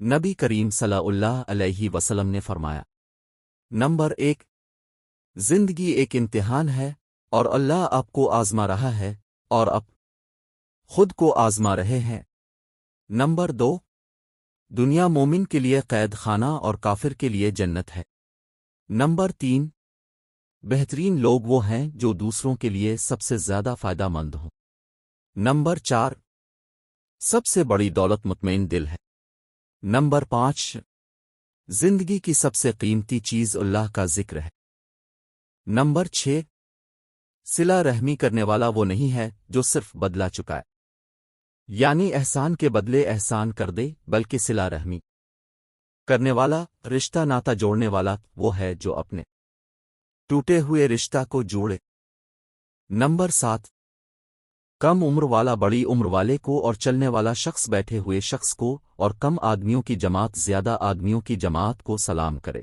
نبی کریم صلی اللہ علیہ وسلم نے فرمایا، نمبر 1، زندگی ایک امتحان ہے اور اللہ آپ کو آزما رہا ہے اور آپ خود کو آزما رہے ہیں۔ نمبر 2، دنیا مومن کے لیے قید خانہ اور کافر کے لیے جنت ہے۔ نمبر 3، بہترین لوگ وہ ہیں جو دوسروں کے لیے سب سے زیادہ فائدہ مند ہوں۔ نمبر 4، سب سے بڑی دولت مطمئن دل ہے۔ نمبر 5، زندگی کی سب سے قیمتی چیز اللہ کا ذکر ہے۔ نمبر 6، صلہ رحمی کرنے والا وہ نہیں ہے جو صرف بدلہ چکائے، یعنی احسان کے بدلے احسان کر دے، بلکہ صلہ رحمی کرنے والا، رشتہ ناتا جوڑنے والا وہ ہے جو اپنے ٹوٹے ہوئے رشتہ کو جوڑے۔ نمبر 7، کم عمر والا بڑی عمر والے کو اور چلنے والا شخص بیٹھے ہوئے شخص کو اور کم آدمیوں کی جماعت زیادہ آدمیوں کی جماعت کو سلام کرے۔